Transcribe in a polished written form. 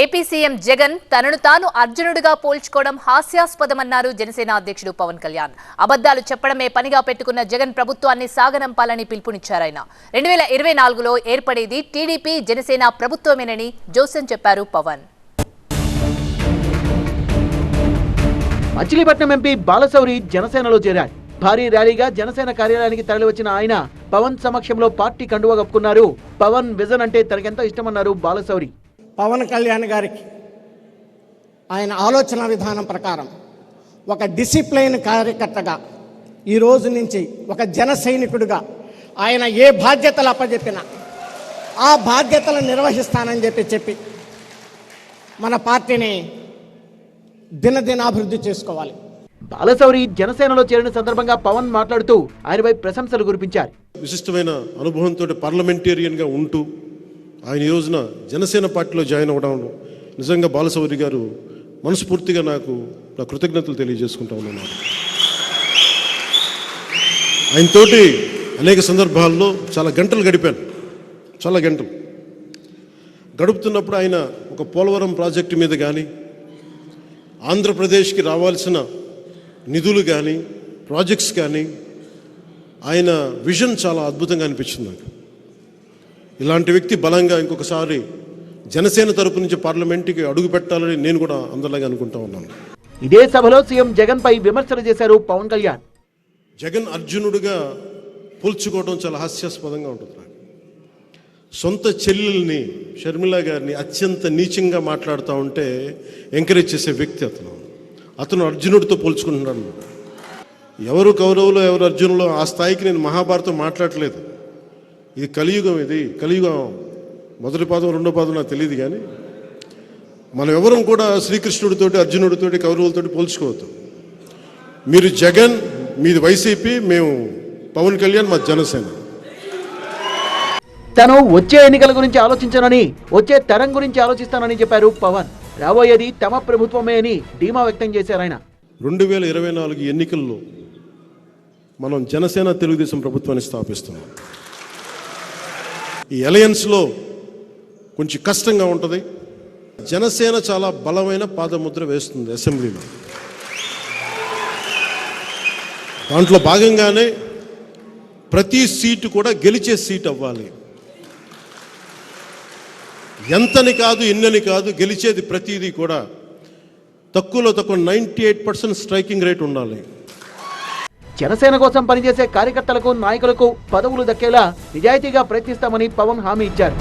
AP CM Jagan తనను తాను అర్జునుడిగా పోల్చుకోవడం హాస్యాస్పదమన్నారు జనసేన అధ్యక్షుడు పవన్ కళ్యాణ్. అబద్ధాలు చెప్పడమే పనిగా పెట్టుకున్న జగన్ ప్రభుత్వాన్ని సాగనంపాలని పిలుపునిచ్చారాయన. 2024లో ఏర్పడేది టీడీపీ జనసేన ప్రభుత్వమేనని జోసెన్ చెప్పారు పవన్. మచిలీపట్నం ఎంపీ బాలశౌరి జనసేనలో చేరారు. భారీ ర్యాలీగా జనసేన కార్యాలయానికి తరలివచ్చిన ఆయన పవన్ సమక్షంలో పార్టీ కండువా కప్పుకున్నారు. పవన్ విజన్ అంటే తనకెంతో ఇష్టమన్నారు బాలశౌరి. పవన్ కళ్యాణ్ గారికి ఆయన ఆలోచన విధానం ప్రకారం ఒక డిసిప్లైన్ కార్యకర్తగా ఈ రోజు నుంచి ఒక జన సైనికుడిగా ఆయన ఏ బాధ్యతలు అప్పచెప్పినా ఆ బాధ్యతలను నిర్వహిస్తానని చెప్పి మన పార్టీని దినదినాభివృద్ధి చేసుకోవాలి. బాలశౌరి జనసేనలో చేరిన సందర్భంగా పవన్ మాట్లాడుతూ ఆయనపై ప్రశంసలు కురిపించారు. విశిష్టమైన అనుభవంతో పార్లమెంటేరియన్గా ఉంటూ ఆయన ఈ రోజున జనసేన పార్టీలో జాయిన్ అవ్వడం నిజంగా బాలశౌరి గారు మనస్ఫూర్తిగా నాకు నా కృతజ్ఞతలు తెలియజేసుకుంటా ఉన్నాను. ఆయనతోటి అనేక సందర్భాల్లో చాలా గంటలు గడిపాను. చాలా గంటలు గడుపుతున్నప్పుడు ఆయన ఒక పోలవరం ప్రాజెక్టు మీద కానీ ఆంధ్రప్రదేశ్కి రావాల్సిన నిధులు కానీ ప్రాజెక్ట్స్ కానీ ఆయన విజన్ చాలా అద్భుతంగా అనిపించింది నాకు. ఇలాంటి వ్యక్తి బలంగా ఇంకొకసారి జనసేన తరపు నుంచి పార్లమెంట్కి అడుగు పెట్టాలని నేను కూడా అందరిలాగా అనుకుంటా ఉన్నాను. ఇదే సభలో సీఎం జగన్ పై విమర్శలు చేశారు పవన్ కళ్యాణ్. జగన్ అర్జునుడిగా పోల్చుకోవడం చాలా హాస్యాస్పదంగా ఉంటుంది. నాకు సొంత చెల్లెల్ని షర్మిల గారిని అత్యంత నీచంగా మాట్లాడుతూ ఉంటే ఎంకరేజ్ చేసే వ్యక్తి అతను అర్జునుడితో పోల్చుకుంటున్నాడు. ఎవరు కౌరవులు ఎవరు అర్జునులు ఆ స్థాయికి నేను మహాభారతం మాట్లాడలేదు. ఇది కలియుగం. ఇది కలియుగం మొదటి పాదం రెండో పాదం నాకు తెలియదు, కానీ మనం ఎవరం కూడా శ్రీకృష్ణుడితోటి అర్జునుడితోటి కౌరవులతోటి పోల్చుకోవద్దు. మీరు జగన్, మీది వైసీపీ, మేము పవన్ కళ్యాణ్, మా జనసేన. తను వచ్చే ఎన్నికల గురించి ఆలోచించానని, వచ్చే తరం గురించి ఆలోచిస్తానని చెప్పారు పవన్. రాబోయేది తమ ప్రభుత్వమే అని ధీమా వ్యక్తం చేశారు ఆయన. 2024 ఎన్నికల్లో మనం జనసేన తెలుగుదేశం ప్రభుత్వాన్ని స్థాపిస్తున్నాం. ఈ అలయన్స్లో కొంచెం కష్టంగా ఉంటుంది. జనసేన చాలా బలమైన పాదముద్ర వేస్తుంది అసెంబ్లీలో. దాంట్లో భాగంగానే ప్రతి సీటు కూడా గెలిచే సీట్ అవ్వాలి. ఎంతని కాదు, ఎన్నని కాదు, గెలిచేది ప్రతిదీ కూడా తక్కువలో తక్కువ 98% స్ట్రైకింగ్ రేట్ ఉండాలి. జనసేన కోసం పనిచేసే కార్యకర్తలకు, నాయకులకు పదవులు దక్కేలా నిజాయితీగా ప్రయత్నిస్తామని పవన్ హామీ ఇచ్చారు.